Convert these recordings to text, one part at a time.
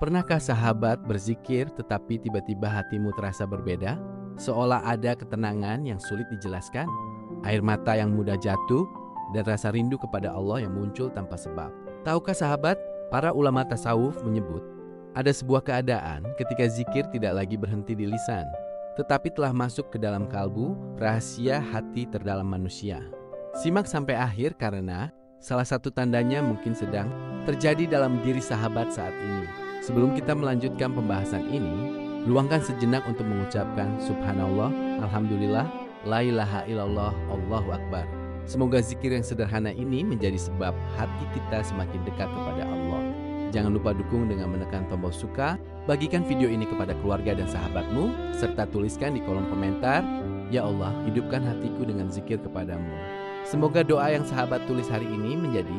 Pernahkah sahabat berzikir tetapi tiba-tiba hatimu terasa berbeda? Seolah ada ketenangan yang sulit dijelaskan, air mata yang mudah jatuh, dan rasa rindu kepada Allah yang muncul tanpa sebab. Tahukah sahabat, para ulama tasawuf menyebut, ada sebuah keadaan ketika zikir tidak lagi berhenti di lisan, tetapi telah masuk ke dalam kalbu, rahasia hati terdalam manusia. Simak sampai akhir karena salah satu tandanya mungkin sedang terjadi dalam diri sahabat saat ini. Sebelum kita melanjutkan pembahasan ini, luangkan sejenak untuk mengucapkan Subhanallah, Alhamdulillah, La ilaha illallah, Allahu Akbar. Semoga zikir yang sederhana ini menjadi sebab hati kita semakin dekat kepada Allah. Jangan lupa dukung dengan menekan tombol suka, bagikan video ini kepada keluarga dan sahabatmu, serta tuliskan di kolom komentar, Ya Allah, hidupkan hatiku dengan zikir kepadamu. Semoga doa yang sahabat tulis hari ini menjadi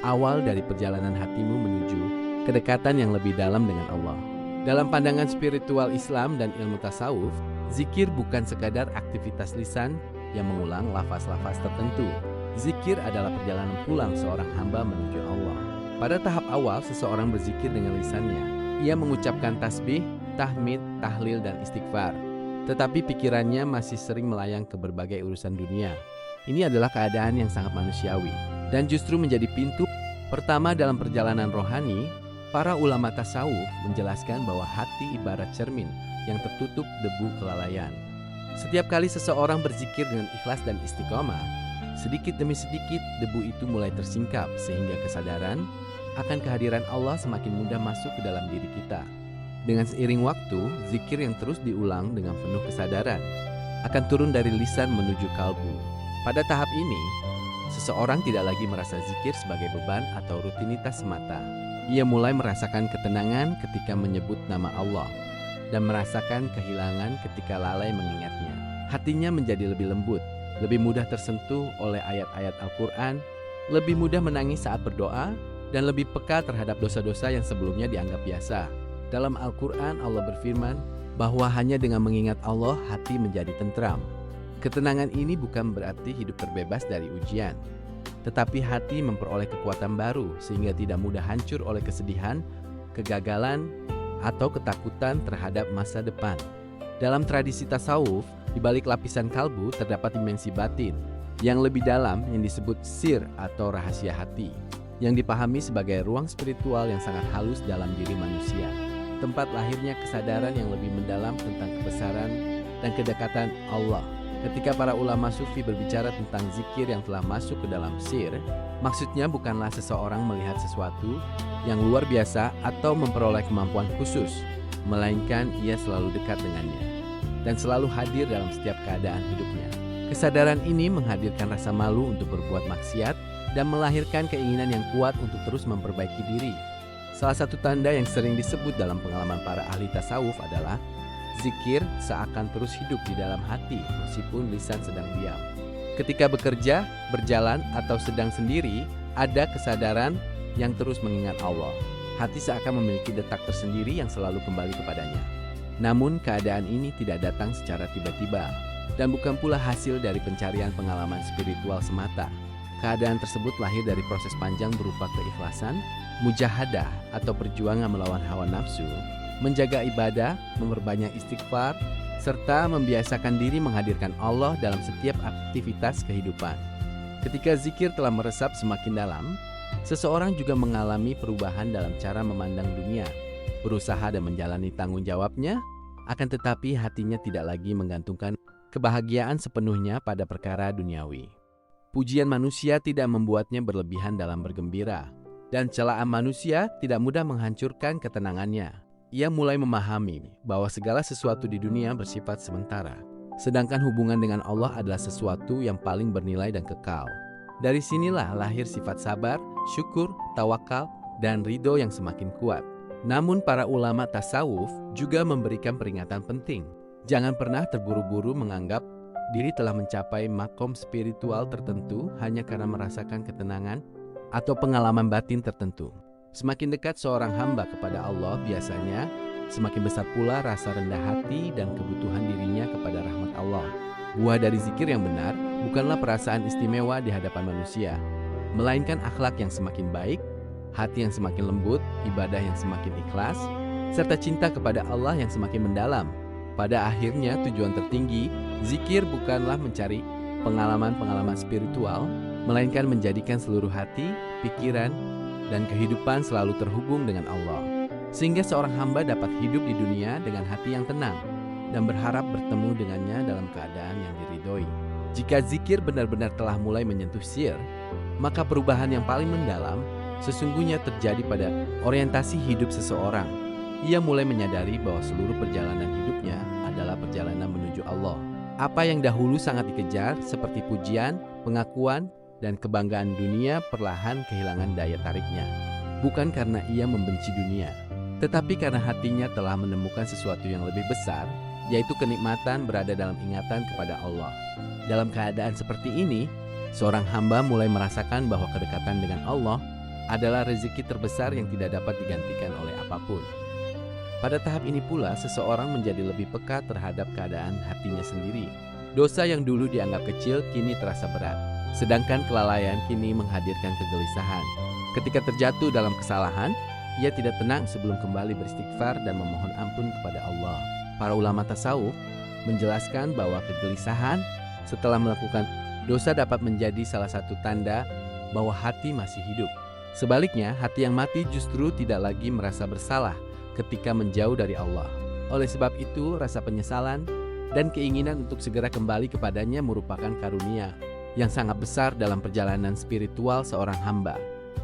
awal dari perjalanan hatimu menuju kedekatan yang lebih dalam dengan Allah. Dalam pandangan spiritual Islam dan ilmu tasawuf, zikir bukan sekadar aktivitas lisan yang mengulang lafaz-lafaz tertentu. Zikir adalah perjalanan pulang seorang hamba menuju Allah. Pada tahap awal, seseorang berzikir dengan lisannya. Ia mengucapkan tasbih, tahmid, tahlil, dan istighfar. Tetapi pikirannya masih sering melayang ke berbagai urusan dunia. Ini adalah keadaan yang sangat manusiawi dan justru menjadi pintu pertama dalam perjalanan rohani. Para ulama tasawuf menjelaskan bahwa hati ibarat cermin yang tertutup debu kelalaian. Setiap kali seseorang berzikir dengan ikhlas dan istiqomah, sedikit demi sedikit debu itu mulai tersingkap sehingga kesadaran akan kehadiran Allah semakin mudah masuk ke dalam diri kita. Dengan seiring waktu, zikir yang terus diulang dengan penuh kesadaran akan turun dari lisan menuju kalbu. Pada tahap ini, seseorang tidak lagi merasa zikir sebagai beban atau rutinitas semata. Ia mulai merasakan ketenangan ketika menyebut nama Allah dan merasakan kehilangan ketika lalai mengingatnya. Hatinya menjadi lebih lembut, lebih mudah tersentuh oleh ayat-ayat Al-Quran, lebih mudah menangis saat berdoa, dan lebih peka terhadap dosa-dosa yang sebelumnya dianggap biasa. Dalam Al-Quran, Allah berfirman bahwa hanya dengan mengingat Allah, hati menjadi tentram. Ketenangan ini bukan berarti hidup terbebas dari ujian, tetapi hati memperoleh kekuatan baru sehingga tidak mudah hancur oleh kesedihan, kegagalan, atau ketakutan terhadap masa depan. Dalam tradisi tasawuf, di balik lapisan kalbu terdapat dimensi batin yang lebih dalam yang disebut sir atau rahasia hati, yang dipahami sebagai ruang spiritual yang sangat halus dalam diri manusia. Tempat lahirnya kesadaran yang lebih mendalam tentang kebesaran dan kedekatan Allah. Ketika para ulama sufi berbicara tentang zikir yang telah masuk ke dalam sir, maksudnya bukanlah seseorang melihat sesuatu yang luar biasa atau memperoleh kemampuan khusus, melainkan ia selalu dekat dengannya dan selalu hadir dalam setiap keadaan hidupnya. Kesadaran ini menghadirkan rasa malu untuk berbuat maksiat dan melahirkan keinginan yang kuat untuk terus memperbaiki diri. Salah satu tanda yang sering disebut dalam pengalaman para ahli tasawuf adalah zikir seakan terus hidup di dalam hati meskipun lisan sedang diam. Ketika bekerja, berjalan, atau sedang sendiri, ada kesadaran yang terus mengingat Allah. Hati seakan memiliki detak tersendiri yang selalu kembali kepadanya. Namun keadaan ini tidak datang secara tiba-tiba dan bukan pula hasil dari pencarian pengalaman spiritual semata. Keadaan tersebut lahir dari proses panjang berupa keikhlasan, mujahadah atau perjuangan melawan hawa nafsu, menjaga ibadah, memperbanyak istighfar, serta membiasakan diri menghadirkan Allah dalam setiap aktivitas kehidupan. Ketika zikir telah meresap semakin dalam, seseorang juga mengalami perubahan dalam cara memandang dunia, berusaha dan menjalani tanggung jawabnya, akan tetapi hatinya tidak lagi menggantungkan kebahagiaan sepenuhnya pada perkara duniawi. Pujian manusia tidak membuatnya berlebihan dalam bergembira, dan celaan manusia tidak mudah menghancurkan ketenangannya. Ia mulai memahami bahwa segala sesuatu di dunia bersifat sementara, sedangkan hubungan dengan Allah adalah sesuatu yang paling bernilai dan kekal. Dari sinilah lahir sifat sabar, syukur, tawakal, dan ridho yang semakin kuat. Namun para ulama tasawuf juga memberikan peringatan penting. Jangan pernah terburu-buru menganggap diri telah mencapai makom spiritual tertentu hanya karena merasakan ketenangan atau pengalaman batin tertentu. Semakin dekat seorang hamba kepada Allah, biasanya semakin besar pula rasa rendah hati dan kebutuhan dirinya kepada rahmat Allah. Buah dari zikir yang benar bukanlah perasaan istimewa di hadapan manusia, melainkan akhlak yang semakin baik, hati yang semakin lembut, ibadah yang semakin ikhlas, serta cinta kepada Allah yang semakin mendalam. Pada akhirnya tujuan tertinggi, zikir bukanlah mencari pengalaman-pengalaman spiritual, melainkan menjadikan seluruh hati, pikiran, dan kehidupan selalu terhubung dengan Allah. Sehingga seorang hamba dapat hidup di dunia dengan hati yang tenang dan berharap bertemu dengannya dalam keadaan yang diridhoi. Jika zikir benar-benar telah mulai menyentuh sir, maka perubahan yang paling mendalam sesungguhnya terjadi pada orientasi hidup seseorang. Ia mulai menyadari bahwa seluruh perjalanan hidupnya adalah perjalanan menuju Allah. Apa yang dahulu sangat dikejar seperti pujian, pengakuan, dan kebanggaan dunia perlahan kehilangan daya tariknya. Bukan karena ia membenci dunia, tetapi karena hatinya telah menemukan sesuatu yang lebih besar, yaitu kenikmatan berada dalam ingatan kepada Allah. Dalam keadaan seperti ini, seorang hamba mulai merasakan bahwa kedekatan dengan Allah adalah rezeki terbesar yang tidak dapat digantikan oleh apapun. Pada tahap ini pula, seseorang menjadi lebih peka terhadap keadaan hatinya sendiri. Dosa yang dulu dianggap kecil kini terasa berat, sedangkan kelalaian kini menghadirkan kegelisahan. Ketika terjatuh dalam kesalahan, ia tidak tenang sebelum kembali beristighfar dan memohon ampun kepada Allah. Para ulama tasawuf menjelaskan bahwa kegelisahan setelah melakukan dosa dapat menjadi salah satu tanda bahwa hati masih hidup. Sebaliknya, hati yang mati justru tidak lagi merasa bersalah ketika menjauh dari Allah. Oleh sebab itu, rasa penyesalan dan keinginan untuk segera kembali kepadanya merupakan karunia yang sangat besar dalam perjalanan spiritual seorang hamba.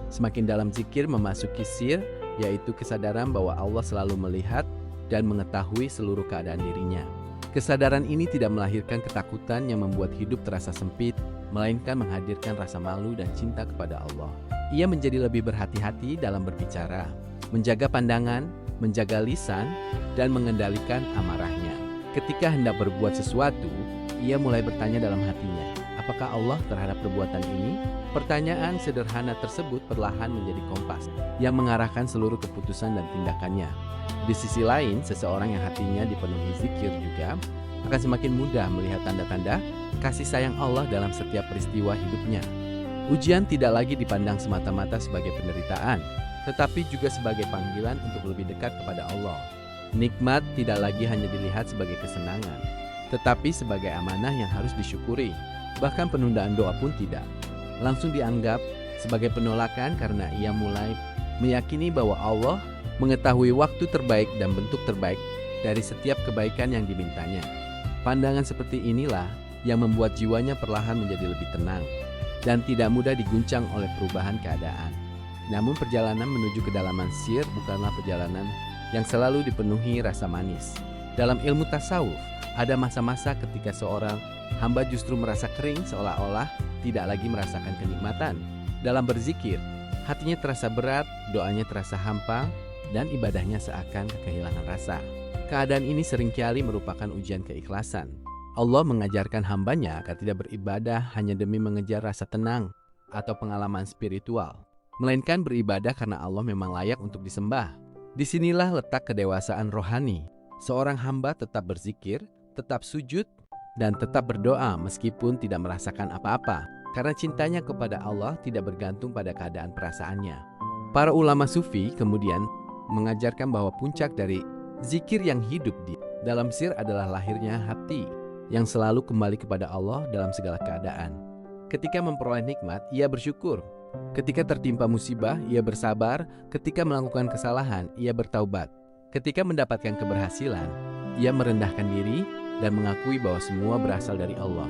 Semakin dalam zikir memasuki sir, yaitu kesadaran bahwa Allah selalu melihat dan mengetahui seluruh keadaan dirinya. Kesadaran ini tidak melahirkan ketakutan yang membuat hidup terasa sempit, melainkan menghadirkan rasa malu dan cinta kepada Allah. Ia menjadi lebih berhati-hati dalam berbicara, menjaga pandangan, menjaga lisan, dan mengendalikan amarahnya. Ketika hendak berbuat sesuatu, ia mulai bertanya dalam hatinya, apakah Allah terhadap perbuatan ini? Pertanyaan sederhana tersebut perlahan menjadi kompas yang mengarahkan seluruh keputusan dan tindakannya. Di sisi lain, seseorang yang hatinya dipenuhi zikir juga akan semakin mudah melihat tanda-tanda kasih sayang Allah dalam setiap peristiwa hidupnya. Ujian tidak lagi dipandang semata-mata sebagai penderitaan, tetapi juga sebagai panggilan untuk lebih dekat kepada Allah. Nikmat tidak lagi hanya dilihat sebagai kesenangan, tetapi sebagai amanah yang harus disyukuri. Bahkan penundaan doa pun tidak. Langsung dianggap sebagai penolakan karena ia mulai meyakini bahwa Allah mengetahui waktu terbaik dan bentuk terbaik dari setiap kebaikan yang dimintanya. Pandangan seperti inilah yang membuat jiwanya perlahan menjadi lebih tenang dan tidak mudah diguncang oleh perubahan keadaan. Namun perjalanan menuju kedalaman sir bukanlah perjalanan yang selalu dipenuhi rasa manis. Dalam ilmu tasawuf, ada masa-masa ketika seorang hamba justru merasa kering seolah-olah tidak lagi merasakan kenikmatan. Dalam berzikir, hatinya terasa berat, doanya terasa hampa, dan ibadahnya seakan kehilangan rasa. Keadaan ini seringkali merupakan ujian keikhlasan. Allah mengajarkan hambanya agar tidak beribadah hanya demi mengejar rasa tenang atau pengalaman spiritual, melainkan beribadah karena Allah memang layak untuk disembah. Disinilah letak kedewasaan rohani. Seorang hamba tetap berzikir, tetap sujud, dan tetap berdoa meskipun tidak merasakan apa-apa, karena cintanya kepada Allah tidak bergantung pada keadaan perasaannya. Para ulama sufi kemudian mengajarkan bahwa puncak dari zikir yang hidup di dalam sir adalah lahirnya hati yang selalu kembali kepada Allah dalam segala keadaan. Ketika memperoleh nikmat, ia bersyukur. Ketika tertimpa musibah, ia bersabar. Ketika melakukan kesalahan, ia bertaubat. Ketika mendapatkan keberhasilan, ia merendahkan diri dan mengakui bahwa semua berasal dari Allah.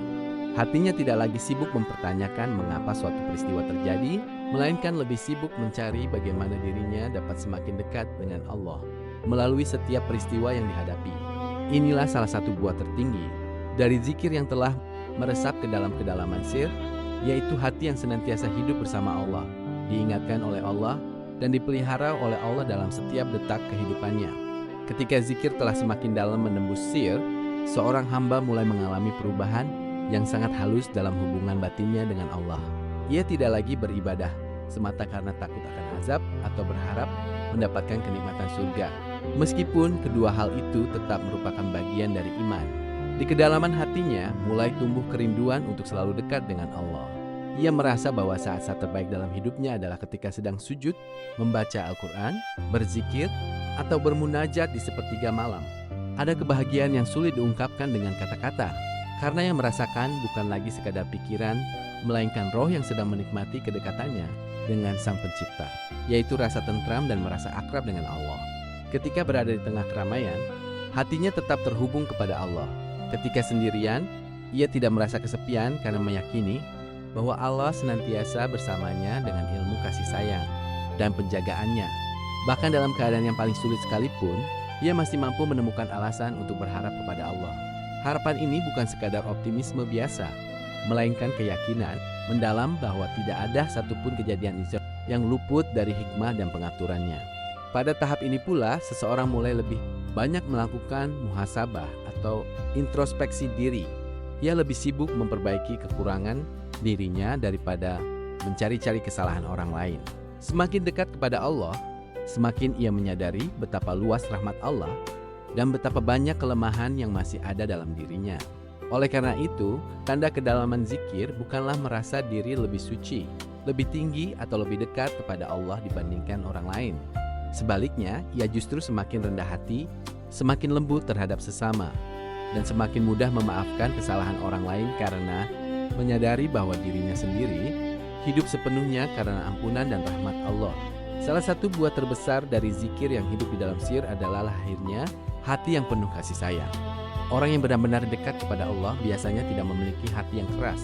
Hatinya tidak lagi sibuk mempertanyakan mengapa suatu peristiwa terjadi, melainkan lebih sibuk mencari bagaimana dirinya dapat semakin dekat dengan Allah melalui setiap peristiwa yang dihadapi. Inilah salah satu buah tertinggi dari zikir yang telah meresap ke dalam kedalaman sir, yaitu hati yang senantiasa hidup bersama Allah, diingatkan oleh Allah dan dipelihara oleh Allah dalam setiap detak kehidupannya. Ketika zikir telah semakin dalam menembus sir, seorang hamba mulai mengalami perubahan yang sangat halus dalam hubungan batinnya dengan Allah. Ia tidak lagi beribadah semata karena takut akan azab atau berharap mendapatkan kenikmatan surga, meskipun kedua hal itu tetap merupakan bagian dari iman. Di kedalaman hatinya mulai tumbuh kerinduan untuk selalu dekat dengan Allah. Ia merasa bahwa saat-saat terbaik dalam hidupnya adalah ketika sedang sujud, membaca Al-Quran, berzikir, atau bermunajat di sepertiga malam. Ada kebahagiaan yang sulit diungkapkan dengan kata-kata, karena yang merasakan bukan lagi sekadar pikiran, melainkan roh yang sedang menikmati kedekatannya dengan Sang Pencipta, yaitu rasa tentram dan merasa akrab dengan Allah. Ketika berada di tengah keramaian, hatinya tetap terhubung kepada Allah. Ketika sendirian, ia tidak merasa kesepian karena meyakini bahwa Allah senantiasa bersamanya dengan ilmu kasih sayang dan penjagaannya. Bahkan dalam keadaan yang paling sulit sekalipun, ia masih mampu menemukan alasan untuk berharap kepada Allah. Harapan ini bukan sekadar optimisme biasa, melainkan keyakinan mendalam bahwa tidak ada satupun kejadian yang luput dari hikmah dan pengaturannya. Pada tahap ini pula, seseorang mulai lebih banyak melakukan muhasabah atau introspeksi diri. Ia lebih sibuk memperbaiki kekurangan dirinya daripada mencari-cari kesalahan orang lain. Semakin dekat kepada Allah, semakin ia menyadari betapa luas rahmat Allah dan betapa banyak kelemahan yang masih ada dalam dirinya. Oleh karena itu, tanda kedalaman zikir bukanlah merasa diri lebih suci, lebih tinggi atau lebih dekat kepada Allah dibandingkan orang lain. Sebaliknya, ia justru semakin rendah hati, semakin lembut terhadap sesama, dan semakin mudah memaafkan kesalahan orang lain karena menyadari bahwa dirinya sendiri hidup sepenuhnya karena ampunan dan rahmat Allah. Salah satu buah terbesar dari zikir yang hidup di dalam sir adalah lahirnya hati yang penuh kasih sayang. Orang yang benar-benar dekat kepada Allah biasanya tidak memiliki hati yang keras.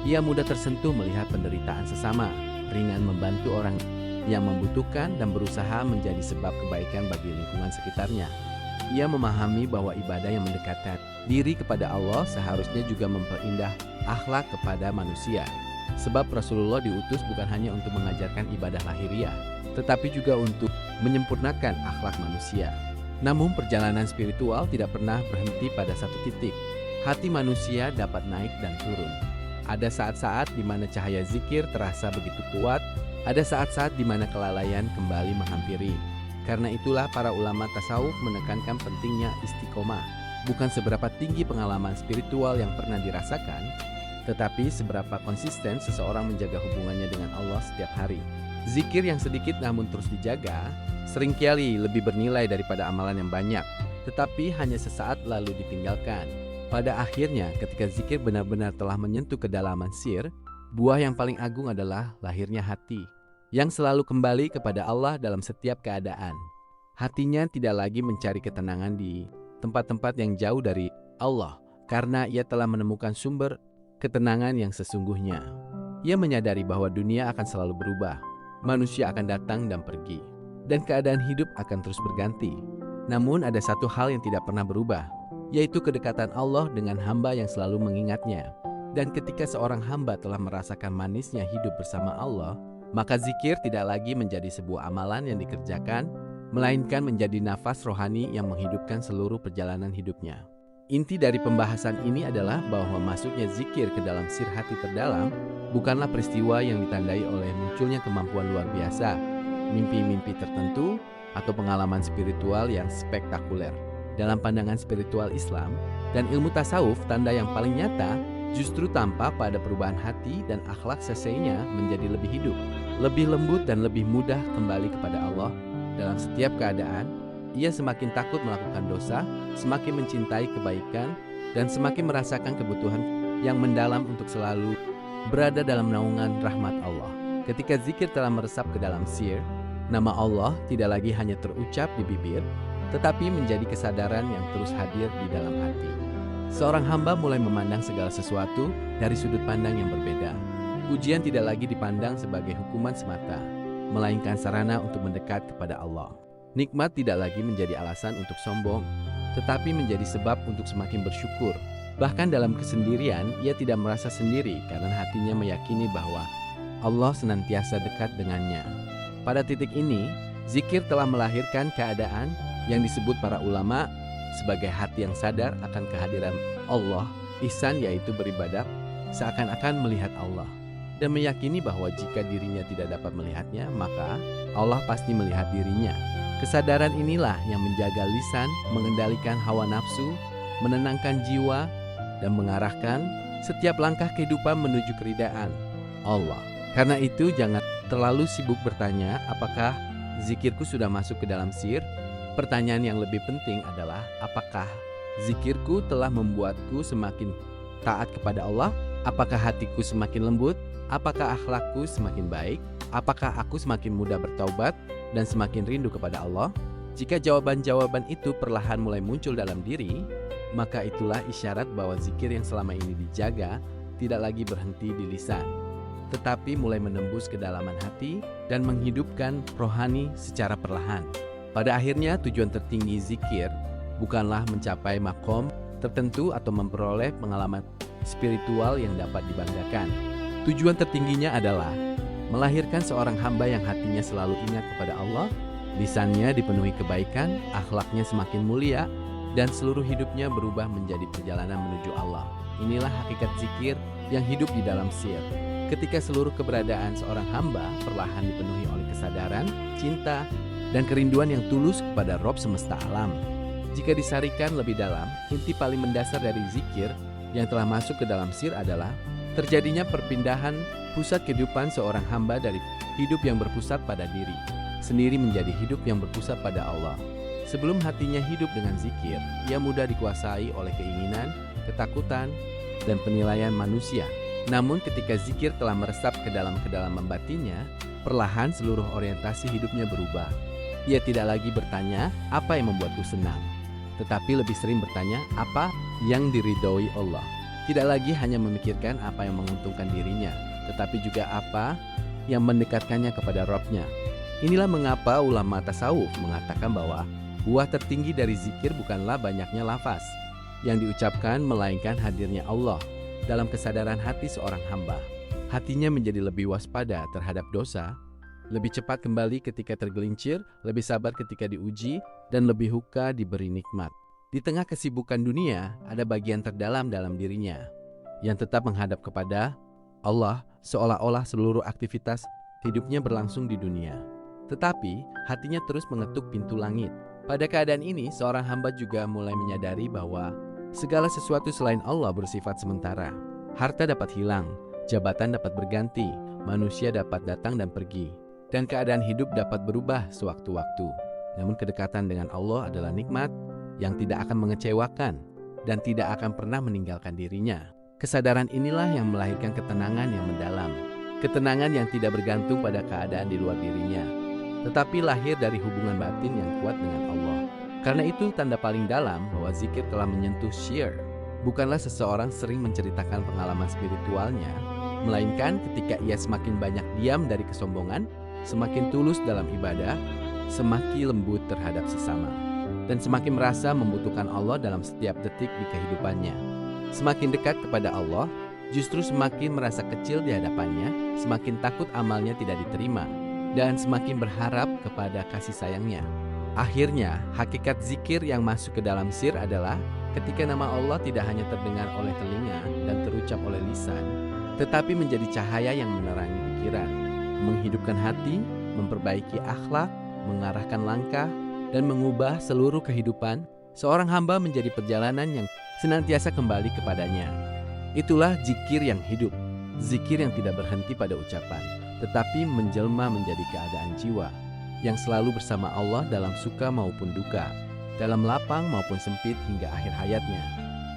Ia mudah tersentuh melihat penderitaan sesama, ringan membantu orang yang membutuhkan dan berusaha menjadi sebab kebaikan bagi lingkungan sekitarnya. Ia memahami bahwa ibadah yang mendekatkan diri kepada Allah seharusnya juga memperindah akhlak kepada manusia. Sebab Rasulullah diutus bukan hanya untuk mengajarkan ibadah lahiriah, tetapi juga untuk menyempurnakan akhlak manusia. Namun perjalanan spiritual tidak pernah berhenti pada satu titik. Hati manusia dapat naik dan turun. Ada saat-saat di mana cahaya zikir terasa begitu kuat, ada saat-saat di mana kelalaian kembali menghampiri. Karena itulah para ulama tasawuf menekankan pentingnya istiqomah. Bukan seberapa tinggi pengalaman spiritual yang pernah dirasakan, tetapi seberapa konsisten seseorang menjaga hubungannya dengan Allah setiap hari. Zikir yang sedikit namun terus dijaga, seringkali lebih bernilai daripada amalan yang banyak, tetapi hanya sesaat lalu ditinggalkan. Pada akhirnya, ketika zikir benar-benar telah menyentuh kedalaman sir, buah yang paling agung adalah lahirnya hati, yang selalu kembali kepada Allah dalam setiap keadaan. Hatinya tidak lagi mencari ketenangan di tempat-tempat yang jauh dari Allah, karena ia telah menemukan sumber ketenangan yang sesungguhnya. Ia menyadari bahwa dunia akan selalu berubah, manusia akan datang dan pergi, dan keadaan hidup akan terus berganti. Namun ada satu hal yang tidak pernah berubah, yaitu kedekatan Allah dengan hamba yang selalu mengingatnya. Dan ketika seorang hamba telah merasakan manisnya hidup bersama Allah, maka zikir tidak lagi menjadi sebuah amalan yang dikerjakan, melainkan menjadi nafas rohani yang menghidupkan seluruh perjalanan hidupnya. Inti dari pembahasan ini adalah bahwa masuknya zikir ke dalam sir hati terdalam bukanlah peristiwa yang ditandai oleh munculnya kemampuan luar biasa, mimpi-mimpi tertentu, atau pengalaman spiritual yang spektakuler. Dalam pandangan spiritual Islam dan ilmu tasawuf, tanda yang paling nyata justru tampak pada perubahan hati dan akhlak seseinya menjadi lebih hidup, lebih lembut dan lebih mudah kembali kepada Allah. Dalam setiap keadaan, ia semakin takut melakukan dosa, semakin mencintai kebaikan, dan semakin merasakan kebutuhan yang mendalam untuk selalu berada dalam naungan rahmat Allah. Ketika zikir telah meresap ke dalam sir, nama Allah tidak lagi hanya terucap di bibir, tetapi menjadi kesadaran yang terus hadir di dalam hati. Seorang hamba mulai memandang segala sesuatu dari sudut pandang yang berbeda. Ujian tidak lagi dipandang sebagai hukuman semata, melainkan sarana untuk mendekat kepada Allah. Nikmat tidak lagi menjadi alasan untuk sombong, tetapi menjadi sebab untuk semakin bersyukur. Bahkan dalam kesendirian, ia tidak merasa sendiri karena hatinya meyakini bahwa Allah senantiasa dekat dengannya. Pada titik ini, zikir telah melahirkan keadaan yang disebut para ulama sebagai hati yang sadar akan kehadiran Allah. Ihsan yaitu beribadah seakan-akan melihat Allah, dan meyakini bahwa jika dirinya tidak dapat melihatnya, maka Allah pasti melihat dirinya. Kesadaran inilah yang menjaga lisan, mengendalikan hawa nafsu, menenangkan jiwa, dan mengarahkan setiap langkah kehidupan menuju keridaan. Allah. Karena itu jangan terlalu sibuk bertanya apakah zikirku sudah masuk ke dalam sir. Pertanyaan yang lebih penting adalah apakah zikirku telah membuatku semakin taat kepada Allah? Apakah hatiku semakin lembut? Apakah akhlakku semakin baik? Apakah aku semakin mudah bertaubat dan semakin rindu kepada Allah? Jika jawaban-jawaban itu perlahan mulai muncul dalam diri, maka itulah isyarat bahwa zikir yang selama ini dijaga tidak lagi berhenti di lisan, tetapi mulai menembus kedalaman hati dan menghidupkan rohani secara perlahan. Pada akhirnya tujuan tertinggi zikir bukanlah mencapai makom tertentu atau memperoleh pengalaman spiritual yang dapat dibanggakan. Tujuan tertingginya adalah melahirkan seorang hamba yang hatinya selalu ingat kepada Allah, lisannya dipenuhi kebaikan, akhlaknya semakin mulia, dan seluruh hidupnya berubah menjadi perjalanan menuju Allah. Inilah hakikat zikir yang hidup di dalam sir. Ketika seluruh keberadaan seorang hamba perlahan dipenuhi oleh kesadaran, cinta, dan kerinduan yang tulus kepada Rob semesta alam. Jika disarikan lebih dalam, inti paling mendasar dari zikir yang telah masuk ke dalam sir adalah terjadinya perpindahan pusat kehidupan seorang hamba dari hidup yang berpusat pada diri sendiri menjadi hidup yang berpusat pada Allah. Sebelum hatinya hidup dengan zikir, ia mudah dikuasai oleh keinginan, ketakutan, dan penilaian manusia. Namun ketika zikir telah meresap ke dalam kedalaman batinnya, perlahan seluruh orientasi hidupnya berubah. Ia tidak lagi bertanya, apa yang membuatku senang? Tetapi lebih sering bertanya, apa yang diridhoi Allah? Tidak lagi hanya memikirkan apa yang menguntungkan dirinya, tetapi juga apa yang mendekatkannya kepada Rabb-Nya. Inilah mengapa ulama tasawuf mengatakan bahwa buah tertinggi dari zikir bukanlah banyaknya lafaz yang diucapkan, melainkan hadirnya Allah dalam kesadaran hati seorang hamba. Hatinya menjadi lebih waspada terhadap dosa, lebih cepat kembali ketika tergelincir, lebih sabar ketika diuji, dan lebih huka diberi nikmat. Di tengah kesibukan dunia, ada bagian terdalam dalam dirinya yang tetap menghadap kepada Allah, seolah-olah seluruh aktivitas hidupnya berlangsung di dunia. Tetapi, hatinya terus mengetuk pintu langit. Pada keadaan ini, seorang hamba juga mulai menyadari bahwa segala sesuatu selain Allah bersifat sementara. Harta dapat hilang, jabatan dapat berganti, manusia dapat datang dan pergi, dan keadaan hidup dapat berubah sewaktu-waktu. Namun kedekatan dengan Allah adalah nikmat yang tidak akan mengecewakan dan tidak akan pernah meninggalkan dirinya. Kesadaran inilah yang melahirkan ketenangan yang mendalam. Ketenangan yang tidak bergantung pada keadaan di luar dirinya, tetapi lahir dari hubungan batin yang kuat dengan Allah. Karena itu tanda paling dalam bahwa zikir telah menyentuh syir bukanlah seseorang sering menceritakan pengalaman spiritualnya, melainkan ketika ia semakin banyak diam dari kesombongan, semakin tulus dalam ibadah, semakin lembut terhadap sesama, dan semakin merasa membutuhkan Allah dalam setiap detik di kehidupannya. Semakin dekat kepada Allah, justru semakin merasa kecil di hadapannya, semakin takut amalnya tidak diterima, dan semakin berharap kepada kasih sayangnya. Akhirnya, hakikat zikir yang masuk ke dalam sir adalah ketika nama Allah tidak hanya terdengar oleh telinga dan terucap oleh lisan, tetapi menjadi cahaya yang menerangi pikiran, menghidupkan hati, memperbaiki akhlak, mengarahkan langkah, dan mengubah seluruh kehidupan. Seorang hamba menjadi perjalanan yang senantiasa kembali kepadanya. Itulah zikir yang hidup, zikir yang tidak berhenti pada ucapan, tetapi menjelma menjadi keadaan jiwa yang selalu bersama Allah dalam suka maupun duka, dalam lapang maupun sempit hingga akhir hayatnya.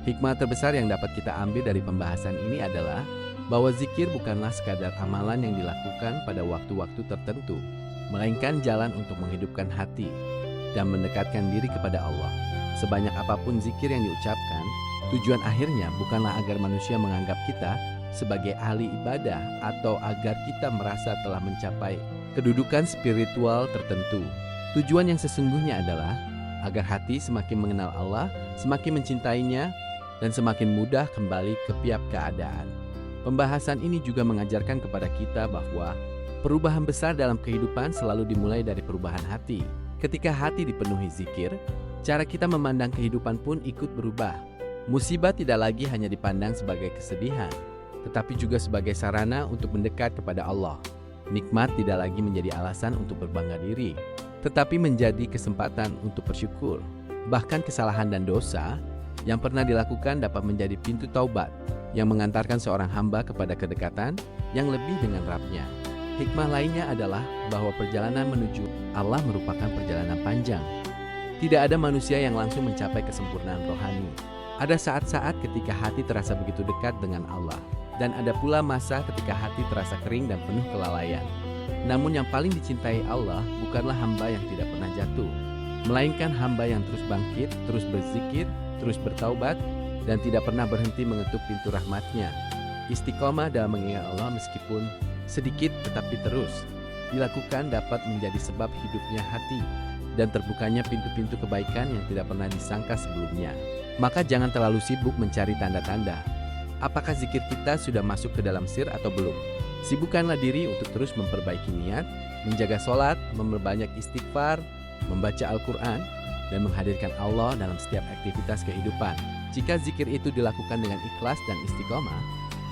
Hikmah terbesar yang dapat kita ambil dari pembahasan ini adalah bahwa zikir bukanlah sekadar amalan yang dilakukan pada waktu-waktu tertentu, melainkan jalan untuk menghidupkan hati dan mendekatkan diri kepada Allah. Sebanyak apapun zikir yang diucapkan, tujuan akhirnya bukanlah agar manusia menganggap kita sebagai ahli ibadah atau agar kita merasa telah mencapai kedudukan spiritual tertentu. Tujuan yang sesungguhnya adalah agar hati semakin mengenal Allah, semakin mencintainya, dan semakin mudah kembali ke tiap keadaan. Pembahasan ini juga mengajarkan kepada kita bahwa perubahan besar dalam kehidupan selalu dimulai dari perubahan hati. Ketika hati dipenuhi zikir, cara kita memandang kehidupan pun ikut berubah. Musibah tidak lagi hanya dipandang sebagai kesedihan, tetapi juga sebagai sarana untuk mendekat kepada Allah. Nikmat tidak lagi menjadi alasan untuk berbangga diri, tetapi menjadi kesempatan untuk bersyukur. Bahkan kesalahan dan dosa yang pernah dilakukan dapat menjadi pintu taubat yang mengantarkan seorang hamba kepada kedekatan yang lebih dengan Rabb-Nya. Hikmah lainnya adalah bahwa perjalanan menuju Allah merupakan perjalanan panjang. Tidak ada manusia yang langsung mencapai kesempurnaan rohani. Ada saat-saat ketika hati terasa begitu dekat dengan Allah, dan ada pula masa ketika hati terasa kering dan penuh kelalaian. Namun yang paling dicintai Allah bukanlah hamba yang tidak pernah jatuh, melainkan hamba yang terus bangkit, terus berzikir, terus bertaubat, dan tidak pernah berhenti mengetuk pintu rahmat-Nya. Istiqomah dalam mengingat Allah meskipun sedikit tetapi terus dilakukan dapat menjadi sebab hidupnya hati dan terbukanya pintu-pintu kebaikan yang tidak pernah disangka sebelumnya. Maka jangan terlalu sibuk mencari tanda-tanda. Apakah zikir kita sudah masuk ke dalam sir atau belum? Sibukkanlah diri untuk terus memperbaiki niat, menjaga sholat, memperbanyak istighfar, membaca Al-Quran, dan menghadirkan Allah dalam setiap aktivitas kehidupan. Jika zikir itu dilakukan dengan ikhlas dan istiqomah,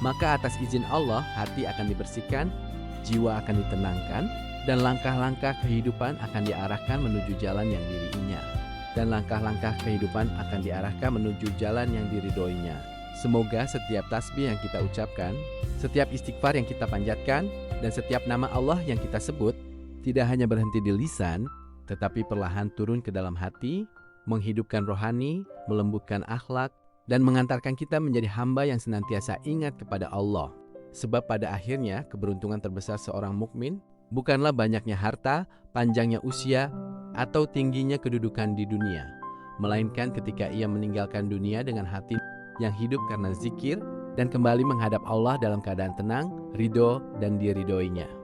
maka atas izin Allah hati akan dibersihkan, jiwa akan ditenangkan, dan langkah-langkah kehidupan akan diarahkan menuju jalan yang diridhoinya. Semoga setiap tasbih yang kita ucapkan, setiap istighfar yang kita panjatkan, dan setiap nama Allah yang kita sebut tidak hanya berhenti di lisan, tetapi perlahan turun ke dalam hati, menghidupkan rohani, melembutkan akhlak, dan mengantarkan kita menjadi hamba yang senantiasa ingat kepada Allah. Sebab pada akhirnya keberuntungan terbesar seorang mukmin bukanlah banyaknya harta, panjangnya usia, atau tingginya kedudukan di dunia, melainkan ketika ia meninggalkan dunia dengan hati yang hidup karena zikir dan kembali menghadap Allah dalam keadaan tenang, ridho, dan diridhoinya.